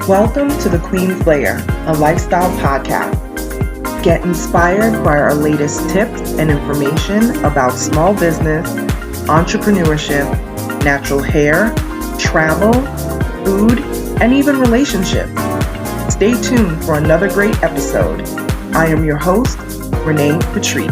Welcome to The Queen's Lair, a lifestyle podcast. Get inspired by our latest tips and information about small business, entrepreneurship, natural hair, travel, food, and even relationships. Stay tuned for another great episode. I am your host, Renee Patrice.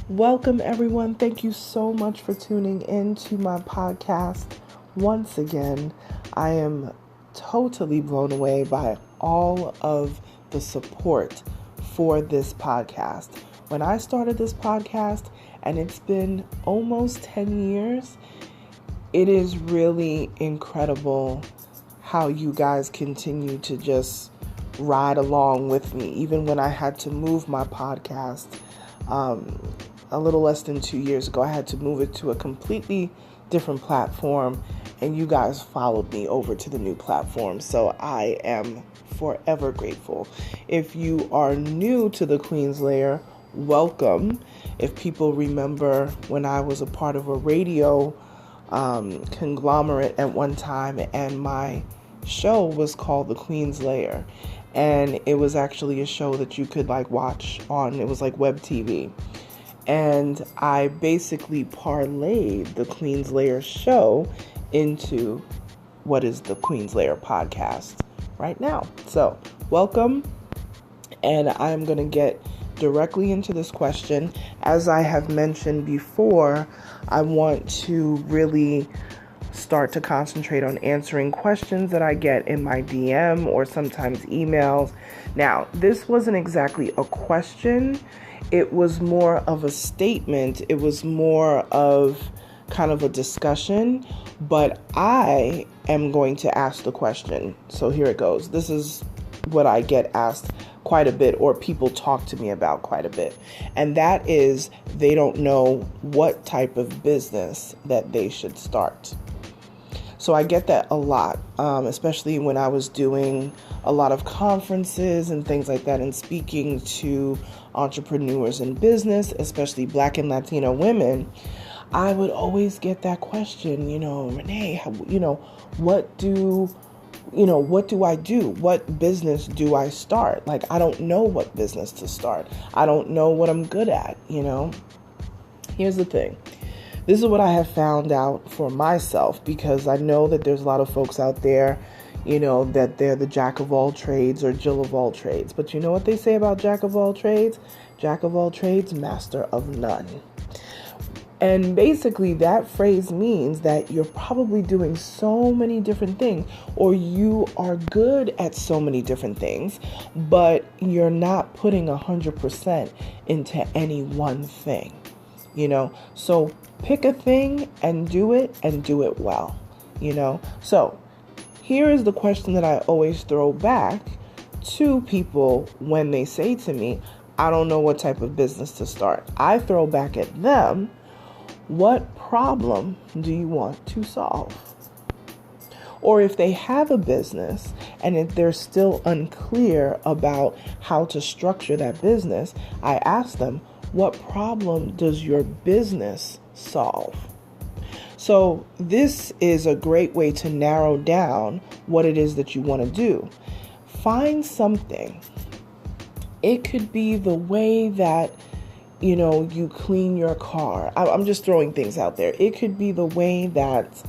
Welcome, everyone. Thank you so much for tuning in to my podcast once again. I am totally blown away by all of the support for this podcast. When I started this podcast, and it's been almost 10 years, it is really incredible how you guys continue to just ride along with me. Even when I had to move my podcast, a little less than 2 years ago, I had to move it to a completely different platform, and you guys followed me over to the new platform. So I am forever grateful. If you are new to the Queen's Lair, welcome. If people remember when I was a part of a radio conglomerate at one time, and my show was called The Queen's Lair, and it was actually a show that you could watch on, it was like web TV. And I basically parlayed the Queen's Lair show into what is the Queen's Lair podcast right now. So, welcome. And I'm going to get directly into this question. As I have mentioned before, I want to really start to concentrate on answering questions that I get in my DM or sometimes emails. Now, this wasn't exactly a question. It was more of a statement. It was more of kind of a discussion, but I am going to ask the question. So here it goes. This is what I get asked quite a bit, or people talk to me about quite a bit. And that is, they don't know what type of business that they should start. So I get that a lot, especially when I was doing a lot of conferences and things like that and speaking to entrepreneurs in business, especially Black and Latino women. I would always get that question, Renee, what do I do? What business do I start? I don't know what business to start. I don't know what I'm good at, Here's the thing. This is what I have found out for myself, because I know that there's a lot of folks out there, that they're the jack of all trades or Jill of all trades. But you know what they say about jack of all trades? Jack of all trades, master of none. And basically that phrase means that you're probably doing so many different things, or you are good at so many different things, but you're not putting 100% into any one thing, So pick a thing and do it well, So here is the question that I always throw back to people when they say to me, I don't know what type of business to start. I throw back at them, what problem do you want to solve? Or if they have a business and if they're still unclear about how to structure that business, I ask them, what problem does your business solve? So this is a great way to narrow down what it is that you want to do. Find something. It could be the way that, you clean your car. I'm just throwing things out there. It could be the way that,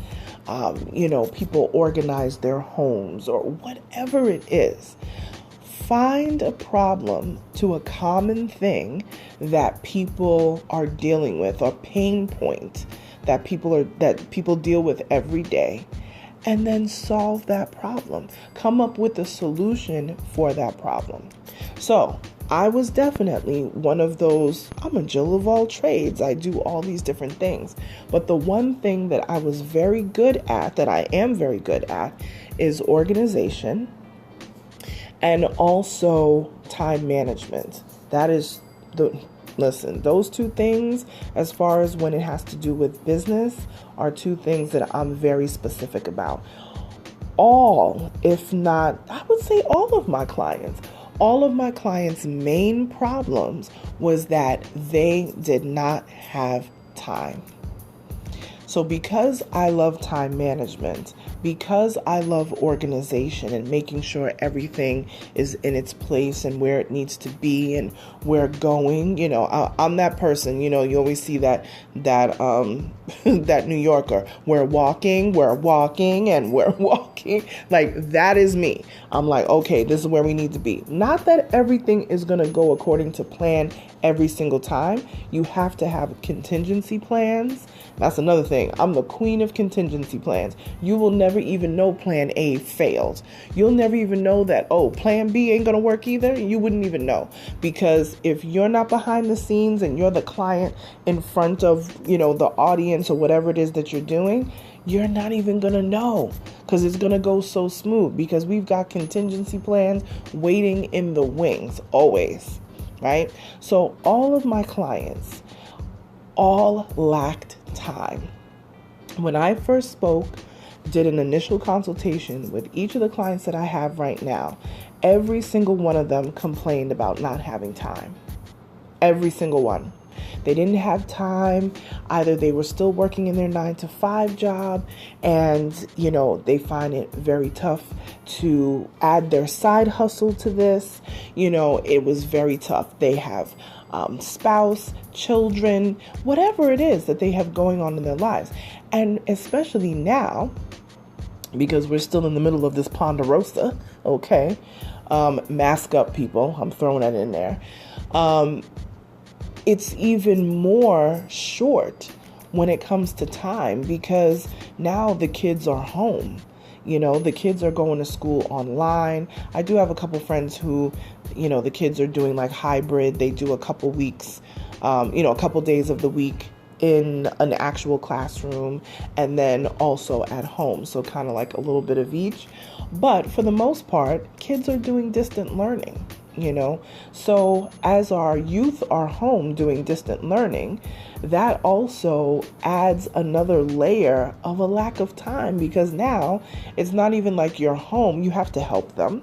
people organize their homes, or whatever it is. Find a problem to a common thing that people are dealing with, or pain point that people deal with every day, and then solve that problem. Come up with a solution for that problem. So I was definitely one of those, I'm a Jill of all trades. I do all these different things. But the one thing that I was very good at, that I am very good at, is organization and also time management. That is those two things, as far as when it has to do with business, are two things that I'm very specific about. If not, I would say all of my clients All of my clients' main problems was that they did not have time. So because I love time management, because I love organization and making sure everything is in its place and where it needs to be and where going, I'm that person, you always see that that New Yorker, we're walking, and we're walking. Like, that is me. I'm like, okay, this is where we need to be. Not that everything is going to go according to plan every single time. You have to have contingency plans. That's another thing. I'm the queen of contingency plans. You will never even know plan A failed. You'll never even know that, plan B ain't going to work either. You wouldn't even know, because if you're not behind the scenes and you're the client in front of, the audience or whatever it is that you're doing, you're not even going to know, because it's going to go so smooth, because we've got contingency plans waiting in the wings always, right? So all of my clients all lacked time. When I first spoke, did an initial consultation with each of the clients that I have right now, every single one of them complained about not having time. Every single one. They didn't have time. Either they were still working in their 9-to-5 job and, they find it very tough to add their side hustle to this. It was very tough. They have spouse, children, whatever it is that they have going on in their lives. And especially now, because we're still in the middle of this Ponderosa, okay? Mask up, people. I'm throwing that in there. It's even more short when it comes to time, because now the kids are home. The kids are going to school online. I do have a couple friends who, the kids are doing like hybrid. They do a couple weeks, a couple days of the week in an actual classroom and then also at home. So kind of like a little bit of each. But for the most part, kids are doing distant learning. So as our youth are home doing distant learning, that also adds another layer of a lack of time, because now it's not even like you're home. You have to help them.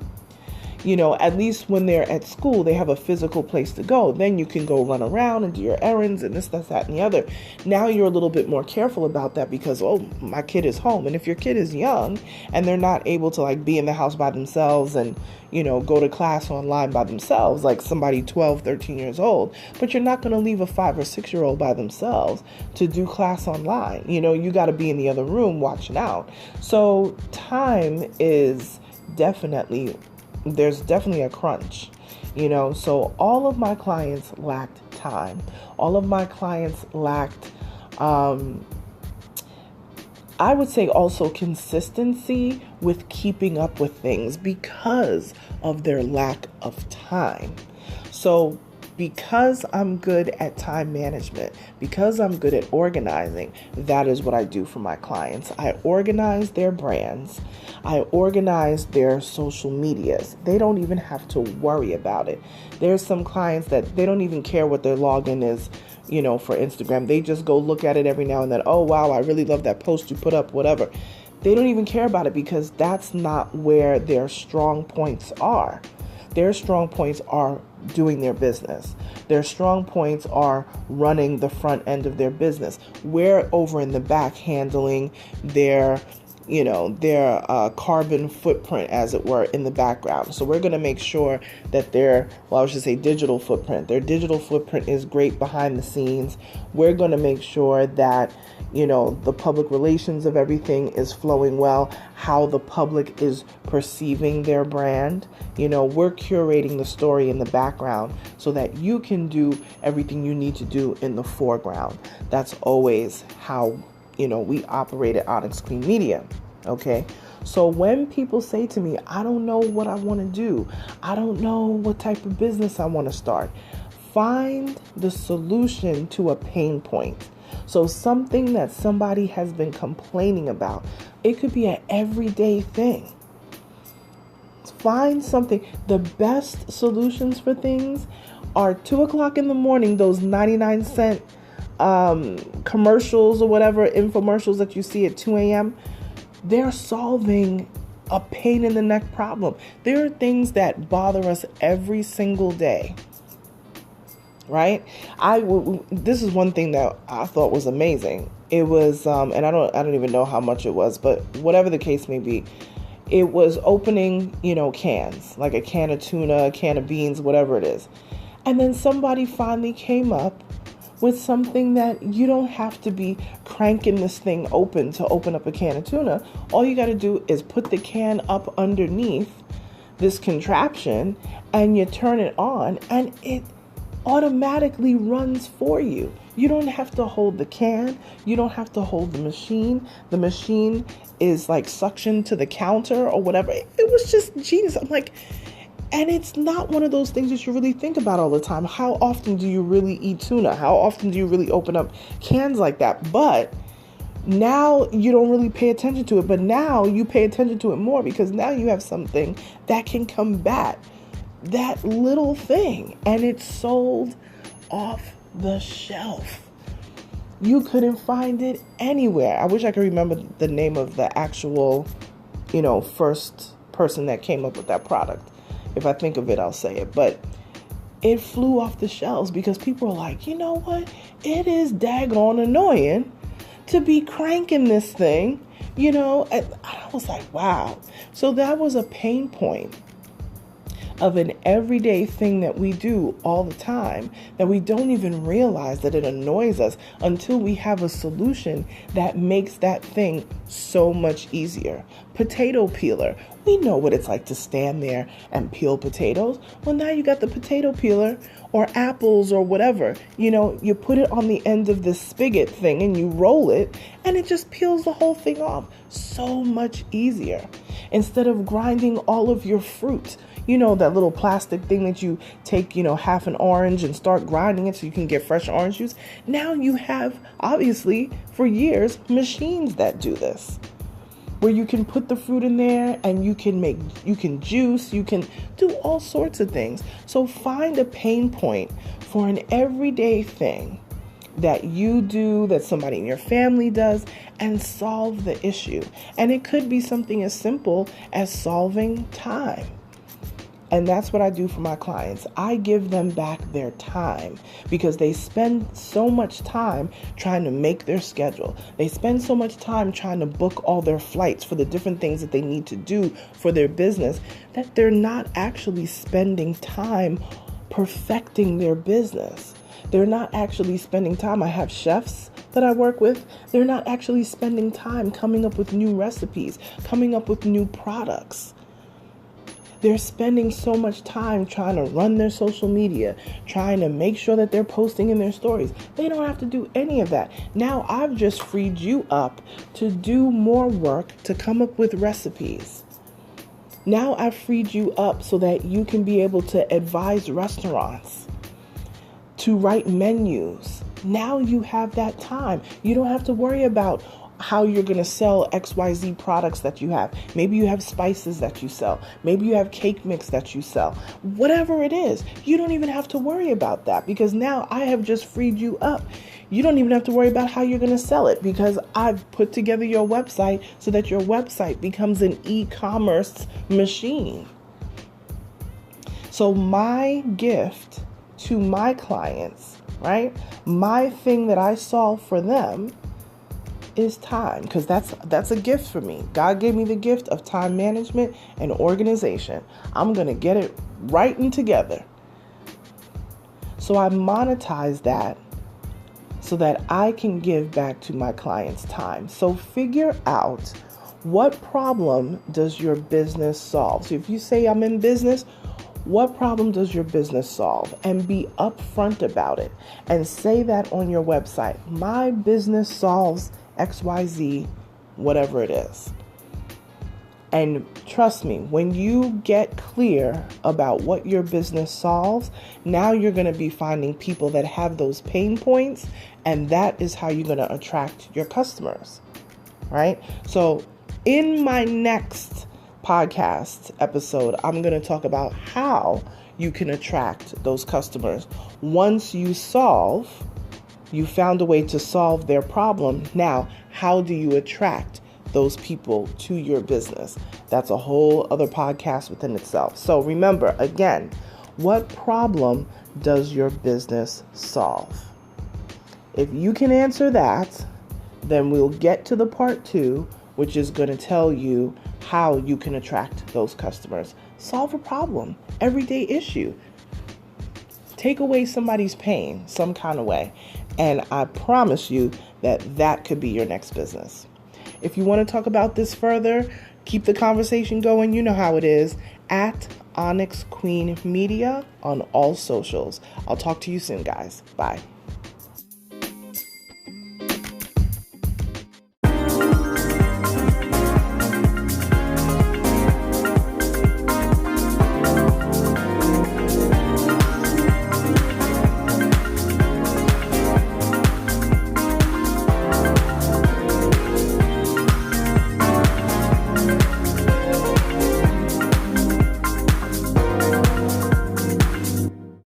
At least when they're at school, they have a physical place to go. Then you can go run around and do your errands and this, that, and the other. Now you're a little bit more careful about that because, my kid is home. And if your kid is young and they're not able to be in the house by themselves and, go to class online by themselves, like somebody 12, 13 years old, but you're not going to leave a 5 or 6 year old by themselves to do class online. You got to be in the other room watching out. So time is there's definitely a crunch, so all of my clients lacked time. All of my clients lacked, I would say also consistency with keeping up with things because of their lack of time. So because I'm good at time management, because I'm good at organizing, that is what I do for my clients. I organize their brands. I organize their social medias. They don't even have to worry about it. There's some clients that they don't even care what their login is, for Instagram. They just go look at it every now and then. Oh, wow, I really love that post you put up, whatever. They don't even care about it because that's not where their strong points are. Their strong points are doing their business. Their strong points are running the front end of their business. We're over in the back handling their carbon footprint, as it were, in the background. So we're going to make sure that their digital footprint is great behind the scenes. We're going to make sure that, the public relations of everything is flowing well, how the public is perceiving their brand. We're curating the story in the background so that you can do everything you need to do in the foreground. That's always how we operate at Onyx Clean Media. Okay. So when people say to me, I don't know what I want to do, I don't know what type of business I want to start, find the solution to a pain point. So something that somebody has been complaining about, it could be an everyday thing. Find something. The best solutions for things are 2:00 in the morning, those 99-cent commercials or whatever, infomercials that you see at 2 a.m. They're solving a pain in the neck problem. There are things that bother us every single day, right? This is one thing that I thought was amazing. It was, and I don't even know how much it was, but whatever the case may be, it was opening, cans, like a can of tuna, a can of beans, whatever it is. And then somebody finally came up with something that you don't have to be cranking this thing open to open up a can of tuna. All you got to do is put the can up underneath this contraption and you turn it on and it automatically runs for you. You don't have to hold the can. You don't have to hold the machine. The machine is like suction to the counter or whatever. It was just genius. I'm like, and it's not one of those things that you really think about all the time. How often do you really eat tuna? How often do you really open up cans like that? But now you don't really pay attention to it. But now you pay attention to it more because now you have something that can combat that little thing. And it's sold off the shelf. You couldn't find it anywhere. I wish I could remember the name of the actual, first person that came up with that product. If I think of it, I'll say it. But it flew off the shelves because people are like, you know what? It is daggone annoying to be cranking this thing, And I was like, wow. So that was a pain point of an everyday thing that we do all the time that we don't even realize that it annoys us until we have a solution that makes that thing so much easier. Potato peeler. We know what it's like to stand there and peel potatoes. Well, now you got the potato peeler or apples or whatever. You put it on the end of this spigot thing and you roll it and it just peels the whole thing off. So much easier. Instead of grinding all of your fruit, that little plastic thing that you take, half an orange and start grinding it so you can get fresh orange juice. Now you have, obviously, for years, machines that do this, where you can put the fruit in there and you can juice, you can do all sorts of things. So find a pain point for an everyday thing that you do, that somebody in your family does, and solve the issue. And it could be something as simple as solving time. And that's what I do for my clients. I give them back their time because they spend so much time trying to make their schedule. They spend so much time trying to book all their flights for the different things that they need to do for their business that they're not actually spending time perfecting their business. They're not actually spending time. I have chefs that I work with. They're not actually spending time coming up with new recipes, coming up with new products. They're spending so much time trying to run their social media, trying to make sure that they're posting in their stories. They don't have to do any of that. Now I've just freed you up to do more work to come up with recipes. Now I've freed you up so that you can be able to advise restaurants, to write menus. Now you have that time. You don't have to worry about how you're going to sell XYZ products that you have. Maybe you have spices that you sell. Maybe you have cake mix that you sell. Whatever it is, you don't even have to worry about that because now I have just freed you up. You don't even have to worry about how you're going to sell it because I've put together your website so that your website becomes an e-commerce machine. So my gift to my clients, right? My thing that I solve for them is time, because that's a gift for me. God gave me the gift of time management and organization. I'm going to get it right and together. So I monetize that so that I can give back to my clients time. So figure out what problem does your business solve. So if you say I'm in business, what problem does your business solve? And be upfront about it and say that on your website. My business solves XYZ, whatever it is. And trust me, when you get clear about what your business solves, now you're going to be finding people that have those pain points, and that is how you're going to attract your customers, right? So in my next podcast episode, I'm going to talk about how you can attract those customers. Once you found a way to solve their problem. Now, how do you attract those people to your business. That's a whole other podcast within itself. So remember, again, what problem does your business solve? If you can answer that, then we'll get to the part 2, which is going to tell you how you can attract those customers. Solve a problem, everyday issue. Take away somebody's pain some kind of way. And I promise you that could be your next business. If you want to talk about this further, keep the conversation going. You know how it is. At Onyx Queen Media on all socials. I'll talk to you soon, guys. Bye.